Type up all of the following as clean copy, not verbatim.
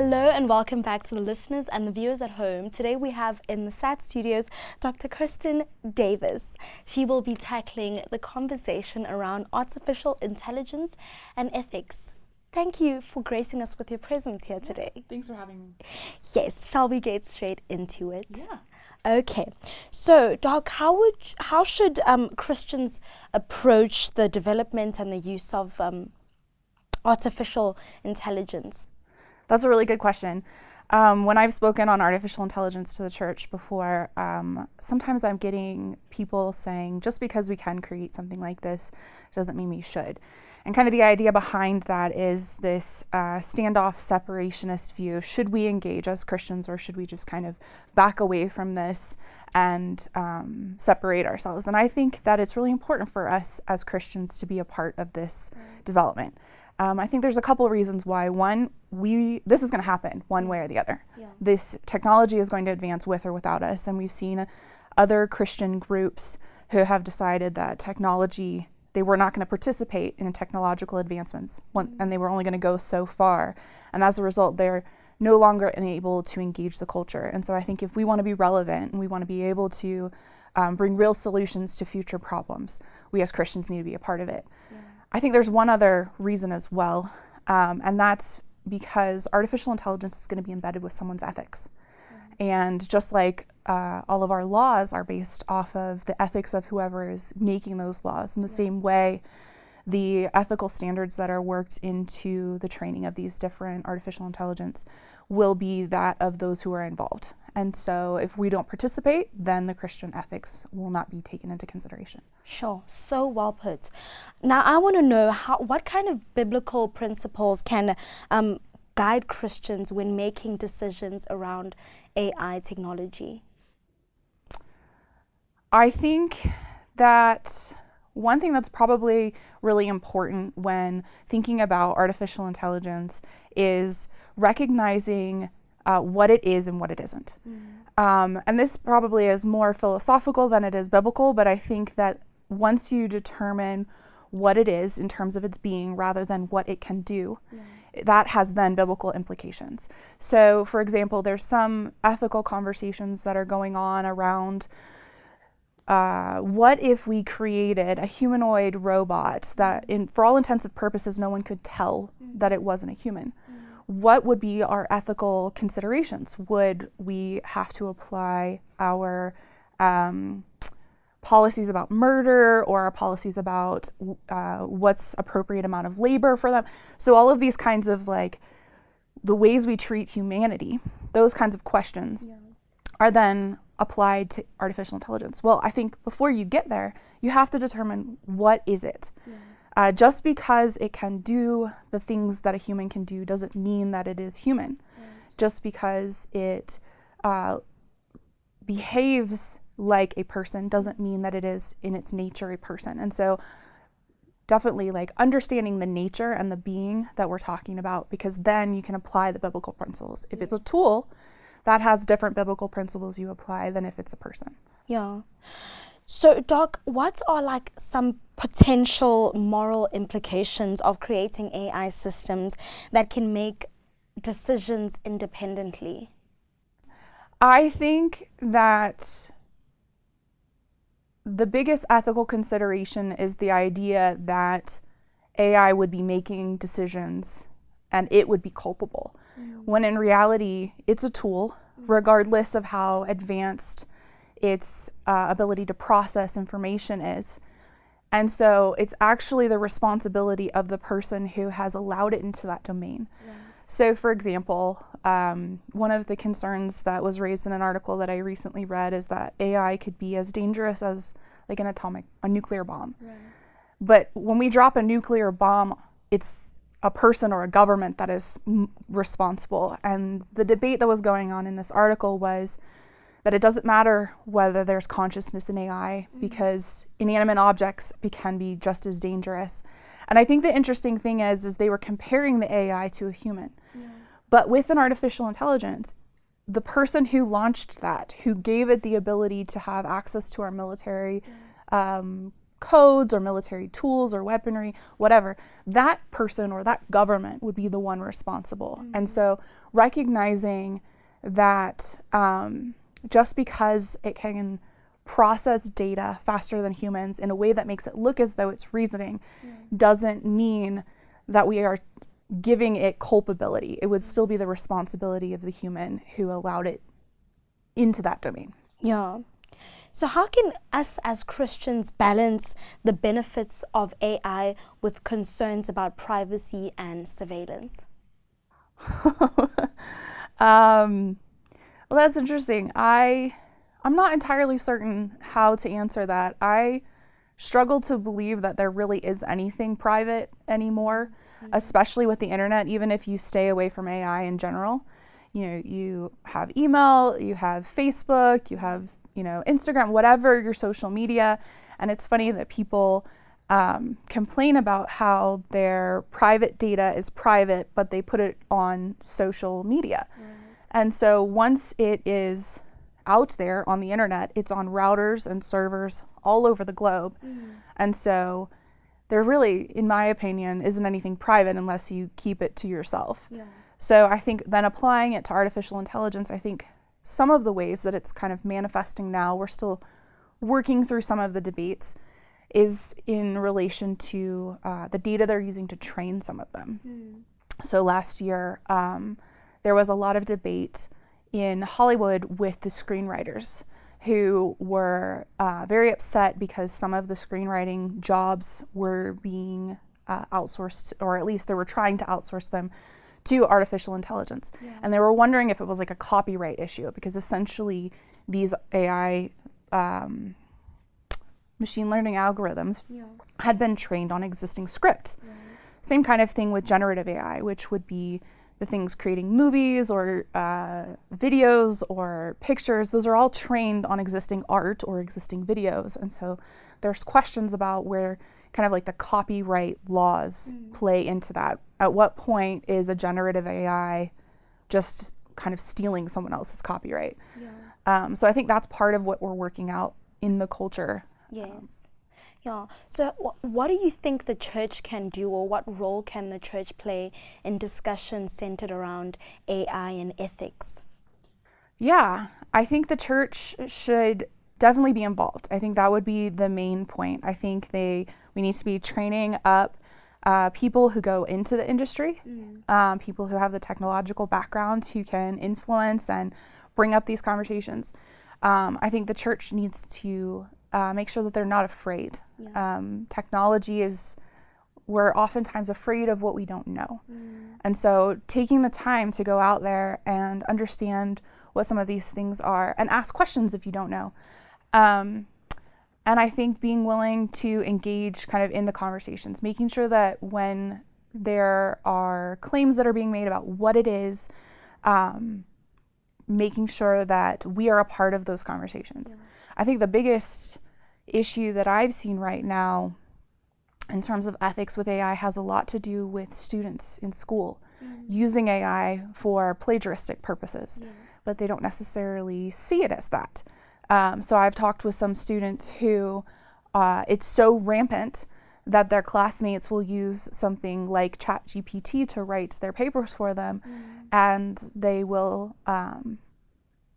Hello and welcome back to the listeners and the viewers at home. Today we have in the SAT studios Dr. Kristen Davis. She will be tackling the conversation around artificial intelligence and ethics. Thank you for gracing us with your presence here today. Thanks for having me. Yes, shall we get straight into it? Yeah. Okay, so Doc, how should Christians approach the development and the use of artificial intelligence? That's a really good question. When I've spoken on artificial intelligence to the church before, sometimes I'm getting people saying, just because we can create something like this doesn't mean we should. And kind of the idea behind that is this standoff separationist view. Should we engage as Christians, or should we just kind of back away from this and separate ourselves? And I think that it's really important for us as Christians to be a part of this development. I think there's a couple of reasons why. One, this is going to happen one way or the other. Yeah. This technology is going to advance with or without us, and we've seen other Christian groups who have decided that they were not going to participate in technological advancements, and they were only going to go so far. And as a result, they're no longer able to engage the culture. And so I think if we want to be relevant and we want to be able to bring real solutions to future problems, we as Christians need to be a part of it. Yeah. I think there's one other reason as well, and that's because artificial intelligence is going to be embedded with someone's ethics. And just like all of our laws are based off of the ethics of whoever is making those laws, in the same way, the ethical standards that are worked into the training of these different artificial intelligence will be that of those who are involved. And so if we don't participate, then the Christian ethics will not be taken into consideration. Sure, so well put. Now I want to know what kind of biblical principles can guide Christians when making decisions around AI technology? I think that one thing that's probably really important when thinking about artificial intelligence is recognizing what it is and what it isn't. And this probably is more philosophical than it is biblical, but I think that once you determine what it is in terms of its being rather than what it can do, that has then biblical implications. So, for example, there's some ethical conversations that are going on around what if we created a humanoid robot that, for all intents and purposes, no one could tell that it wasn't a human? What would be our ethical considerations? Would we have to apply our policies about murder or our policies about what's appropriate amount of labor for them? So all of these kinds of the ways we treat humanity, those kinds of questions are then applied to artificial intelligence. Well, I think before you get there, you have to determine what is it. Just because it can do the things that a human can do doesn't mean that it is human. Just because it behaves like a person doesn't mean that it is in its nature a person. And so definitely understanding the nature and the being that we're talking about, because then you can apply the biblical principles. If it's a tool, that has different biblical principles you apply than if it's a person. Yeah. So, Doc, what are some potential moral implications of creating AI systems that can make decisions independently? I think that the biggest ethical consideration is the idea that AI would be making decisions and it would be culpable, when in reality, it's a tool, regardless of how advanced its ability to process information is. And so it's actually the responsibility of the person who has allowed it into that domain. So for example, one of the concerns that was raised in an article that I recently read is that AI could be as dangerous as a nuclear bomb. But when we drop a nuclear bomb, it's a person or a government that is responsible. And the debate that was going on in this article was that it doesn't matter whether there's consciousness in AI, because inanimate objects can be just as dangerous. And I think the interesting thing is they were comparing the AI to a human. But with an artificial intelligence, the person who launched that, who gave it the ability to have access to our military codes or military tools or weaponry, whatever, that person or that government would be the one responsible. And so recognizing that just because it can process data faster than humans in a way that makes it look as though it's reasoning doesn't mean that we are giving it culpability. It would still be the responsibility of the human who allowed it into that domain. Yeah. So how can us as Christians balance the benefits of AI with concerns about privacy and surveillance? Well, that's interesting. I'm not entirely certain how to answer that. I struggle to believe that there really is anything private anymore, especially with the internet, even if you stay away from AI in general. You know, you have email, you have Facebook, you have, Instagram, whatever your social media. And it's funny that people complain about how their private data is private, but they put it on social media. Right. And so once it is out there on the internet, it's on routers and servers all over the globe. And so there really, in my opinion, isn't anything private unless you keep it to yourself. Yeah. So I think then applying it to artificial intelligence, I think some of the ways that it's kind of manifesting now, we're still working through some of the debates, is in relation to the data they're using to train some of them. So last year, there was a lot of debate in Hollywood with the screenwriters who were very upset because some of the screenwriting jobs were being outsourced, or at least they were trying to outsource them to artificial intelligence. Yeah. And they were wondering if it was like a copyright issue, because essentially these AI machine learning algorithms had been trained on existing scripts. Right. Same kind of thing with generative AI, which would be the things creating movies or videos or pictures. Those are all trained on existing art or existing videos. And so there's questions about where kind of like the copyright laws play into that. At what point is a generative AI just kind of stealing someone else's copyright? Yeah. So I think that's part of what we're working out in the culture. Yes. Yeah. So what do you think the church can do, or what role can the church play in discussions centered around AI and ethics? Yeah, I think the church should definitely be involved. I think that would be the main point. I think we need to be training up people who go into the industry, people who have the technological background who can influence and bring up these conversations. I think the church needs to make sure that they're not afraid. Yeah. Technology we're oftentimes afraid of what we don't know. And so taking the time to go out there and understand what some of these things are and ask questions if you don't know. And I think being willing to engage kind of in the conversations, making sure that when there are claims that are being made about what it is, making sure that we are a part of those conversations. Yeah. I think the biggest issue that I've seen right now in terms of ethics with AI has a lot to do with students in school using AI for plagiaristic purposes, but they don't necessarily see it as that. So I've talked with some students who it's so rampant that their classmates will use something like ChatGPT to write their papers for them, and they will,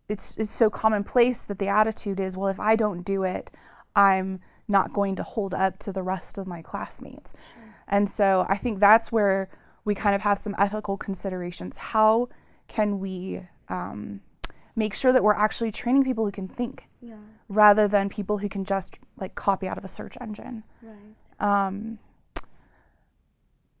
it's so commonplace that the attitude is, well, if I don't do it, I'm not going to hold up to the rest of my classmates. And so I think that's where we kind of have some ethical considerations. How can we make sure that we're actually training people who can think rather than people who can just like copy out of a search engine? Right.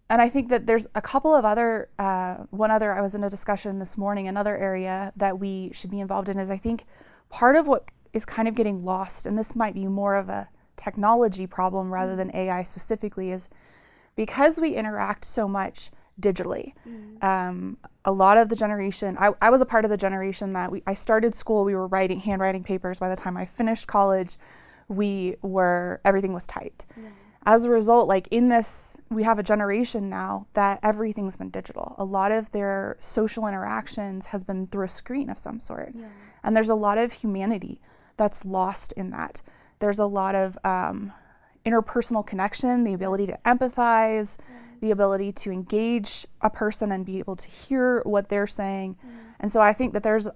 And I think that there's a couple of other, I was in a discussion this morning, another area that we should be involved in is I think part of what is kind of getting lost, and this might be more of a technology problem rather than AI specifically, is because we interact so much digitally. A lot of the generation, I was a part of the generation that I started school, we were handwriting papers. By the time I finished college, everything was typed. Yeah. As a result, we have a generation now that everything's been digital. A lot of their social interactions has been through a screen of some sort. Yeah. And there's a lot of humanity that's lost in that. There's a lot of interpersonal connection, the ability to empathize, the ability to engage a person and be able to hear what they're saying. And so I think that there's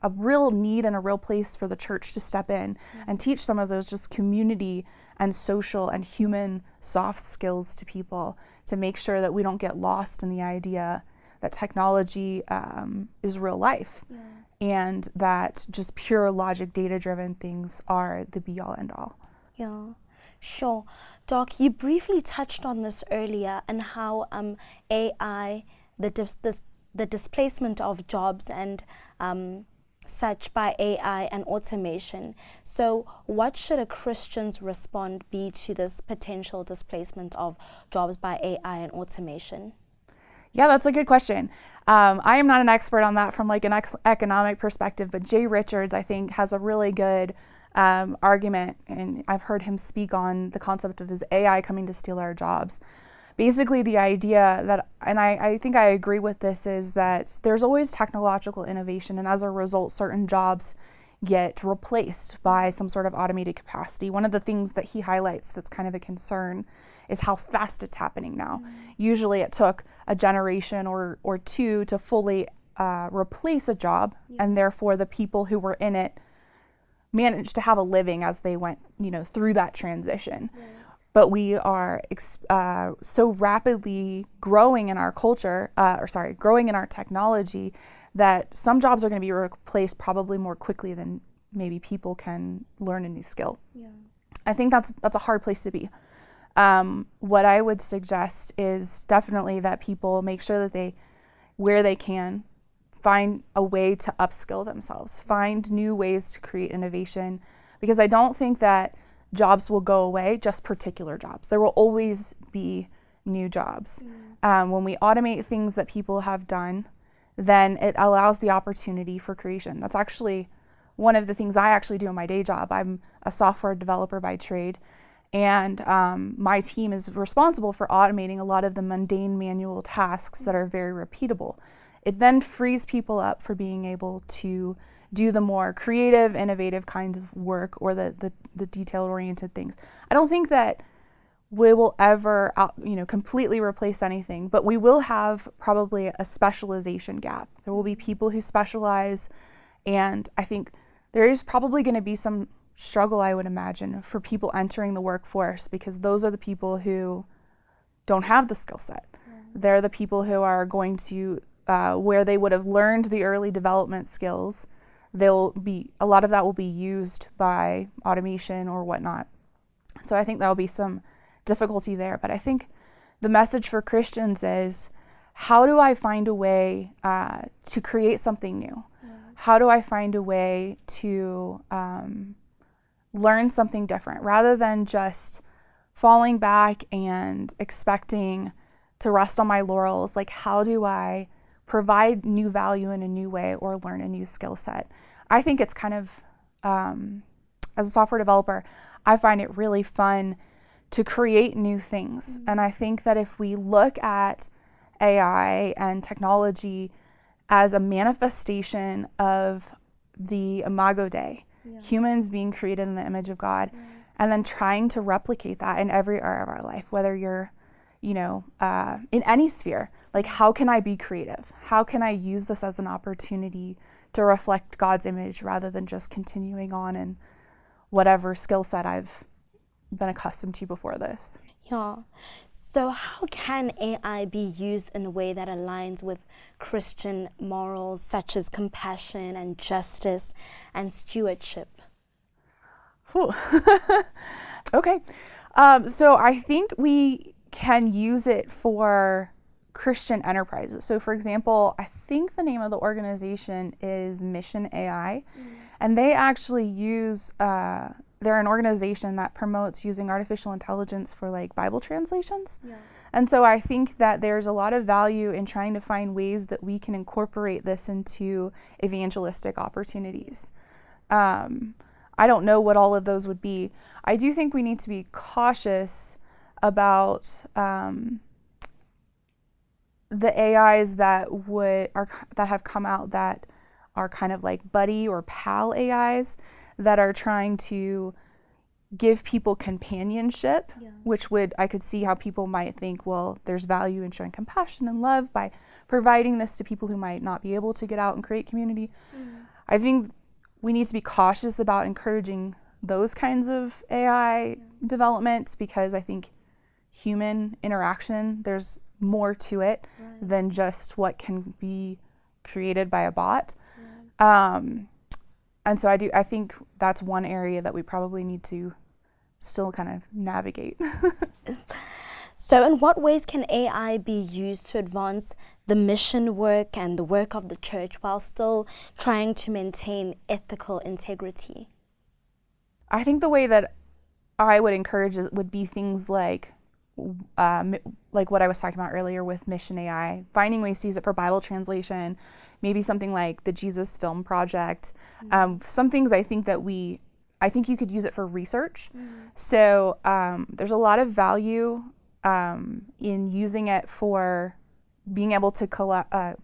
a real need and a real place for the church to step in and teach some of those just community and social and human soft skills to people, to make sure that we don't get lost in the idea that technology is real life, and that just pure logic, data-driven things are the be-all, end-all. Yeah, sure. Doc, you briefly touched on this earlier, and how AI, the displacement of jobs and such by AI and automation. So what should a Christian's response be to this potential displacement of jobs by AI and automation? Yeah, that's a good question. I am not an expert on that from like an economic perspective, but Jay Richards, I think, has a really good argument, and I've heard him speak on the concept of his AI coming to steal our jobs. Basically, the idea that, and I think I agree with this, is that there's always technological innovation, and as a result, certain jobs get replaced by some sort of automated capacity. One of the things that he highlights that's kind of a concern is how fast it's happening now. Usually it took a generation or two to fully replace a job, and therefore the people who were in it managed to have a living as they went, through that transition. But we are so rapidly growing in our culture, growing in our technology, that some jobs are going to be replaced probably more quickly than maybe people can learn a new skill. I think that's a hard place to be. What I would suggest is definitely that people make sure that they, where they can, find a way to upskill themselves, find new ways to create innovation, because I don't think that jobs will go away, just particular jobs. There will always be new jobs. When we automate things that people have done, then it allows the opportunity for creation. That's actually one of the things I actually do in my day job. I'm a software developer by trade, and my team is responsible for automating a lot of the mundane manual tasks that are very repeatable. It then frees people up for being able to do the more creative, innovative kinds of work, or the detail-oriented things. I don't think that we will ever completely replace anything, but we will have probably a specialization gap. There will be people who specialize, and I think there is probably going to be some struggle, I would imagine, for people entering the workforce, because those are the people who don't have the skill set. They're the people who are going to, where they would have learned the early development skills, a lot of that will be used by automation or whatnot. So I think there'll be some difficulty there. But I think the message for Christians is, how do I find a way to create something new? How do I find a way to learn something different, rather than just falling back and expecting to rest on my laurels? Like, how do I provide new value in a new way, or learn a new skill set? I think it's kind of, as a software developer, I find it really fun to create new things. And I think that if we look at AI and technology as a manifestation of the Imago Dei, humans being created in the image of God, and then trying to replicate that in every area of our life, whether you're, in any sphere, like, how can I be creative? How can I use this as an opportunity to reflect God's image, rather than just continuing on in whatever skill set I've been accustomed to before this? Yeah. So how can AI be used in a way that aligns with Christian morals, such as compassion and justice and stewardship? Okay. So I think we can use it for Christian enterprises. So for example, I think the name of the organization is Mission AI, and they actually use, they're an organization that promotes using artificial intelligence for like Bible translations. And so I think that there's a lot of value in trying to find ways that we can incorporate this into evangelistic opportunities. I don't know what all of those would be. I do think we need to be cautious about the AIs that have come out that are kind of like buddy or pal AIs that are trying to give people companionship, Yeah. which I could see how people might think, well, there's value in showing compassion and love by providing this to people who might not be able to get out and create community. I think we need to be cautious about encouraging those kinds of AI developments, because I think human interaction, there's more to it than just what can be created by a bot. And so I think that's one area that we probably need to still kind of navigate. So in what ways can AI be used to advance the mission work and the work of the church while still trying to maintain ethical integrity? I think the way that I would encourage it would be things like what I was talking about earlier with Mission AI, finding ways to use it for Bible translation, maybe something like the Jesus Film Project. Some things I think you could use it for research. So there's a lot of value in using it for being able to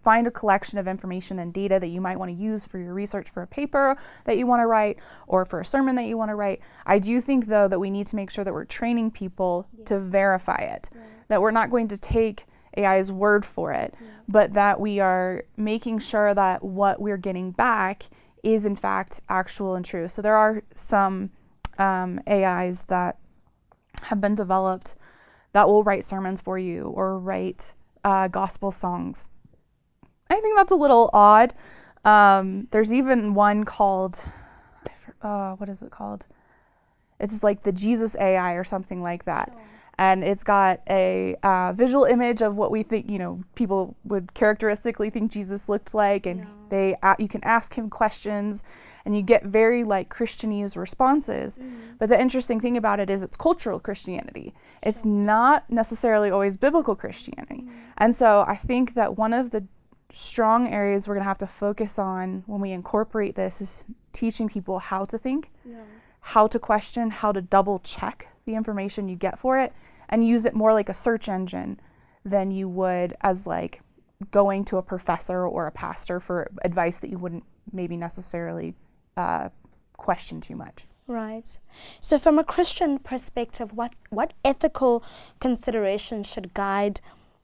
find a collection of information and data that you might want to use for your research for a paper that you want to write or for a sermon that you want to write. I do think, though, that we need to make sure that we're training people to verify it, that we're not going to take AI's word for it, but that we are making sure that what we're getting back is, in fact, actual and true. So there are some AIs that have been developed that will write sermons for you or write gospel songs. I think that's a little odd. There's even one called, what is it called? It's like the Jesus AI or something like that. And it's got a visual image of what we think, people would characteristically think Jesus looked like, and you can ask him questions, and you get very like Christianese responses. But the interesting thing about it is it's cultural Christianity. It's not necessarily always biblical Christianity. And so I think that one of the strong areas we're going to have to focus on when we incorporate this is teaching people how to think, how to question, how to double check the information you get for it, and use it more like a search engine than you would as like going to a professor or a pastor for advice that you wouldn't maybe necessarily question too much. Right. So from a Christian perspective, what ethical considerations should guide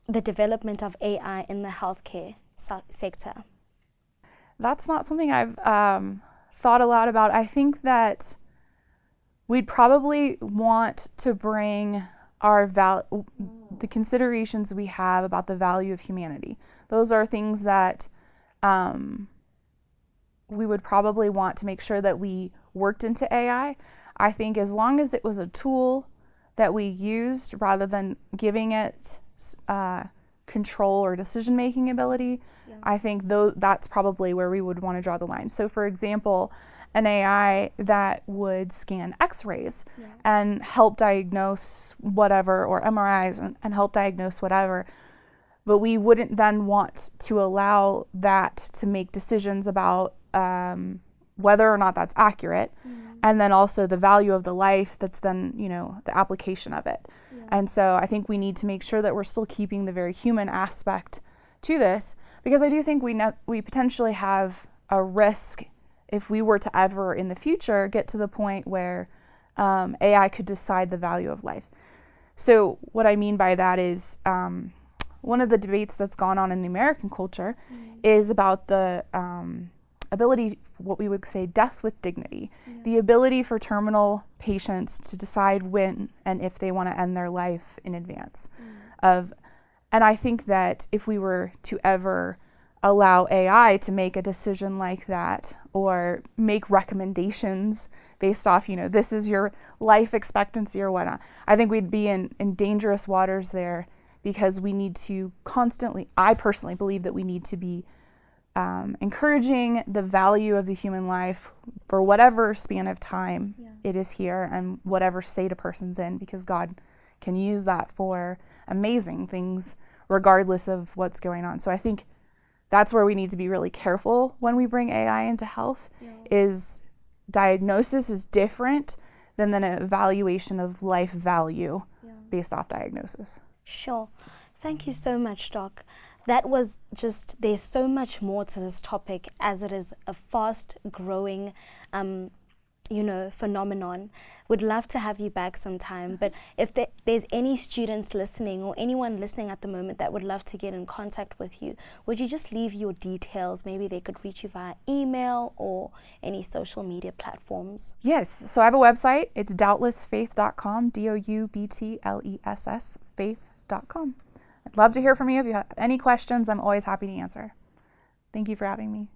the development of AI in the healthcare sector? That's not something I've thought a lot about. I think that we'd probably want to bring the considerations we have about the value of humanity. Those are things that we would probably want to make sure that we worked into AI. I think as long as it was a tool that we used rather than giving it control or decision-making ability, I think that's probably where we would want to draw the line. So for example, an AI that would scan x-rays and help diagnose whatever, or MRIs and help diagnose whatever, but we wouldn't then want to allow that to make decisions about whether or not that's accurate, and then also the value of the life that's then, the application of it. And so I think we need to make sure that we're still keeping the very human aspect to this, because I do think we potentially have a risk if we were to ever in the future get to the point where AI could decide the value of life. So what I mean by that is one of the debates that's gone on in the American culture is about the ability, what we would say, death with dignity, the ability for terminal patients to decide when and if they want to end their life in advance and I think that if we were to ever allow AI to make a decision like that, or make recommendations based off, this is your life expectancy or whatnot, I think we'd be in dangerous waters there, because we need to constantly, I personally believe that we need to be encouraging the value of the human life for whatever span of time it is here and whatever state a person's in, because God can use that for amazing things regardless of what's going on. So I think that's where we need to be really careful when we bring AI into health, is diagnosis is different than an evaluation of life value based off diagnosis. Sure. Thank you so much, Doc. That was there's so much more to this topic, as it is a fast growing phenomenon. Would love to have you back sometime. But if there's any students listening or anyone listening at the moment that would love to get in contact with you, would you just leave your details? Maybe they could reach you via email or any social media platforms. Yes. So I have a website. It's doubtlessfaith.com, DOUBTLESS, faith.com. I'd love to hear from you. If you have any questions, I'm always happy to answer. Thank you for having me.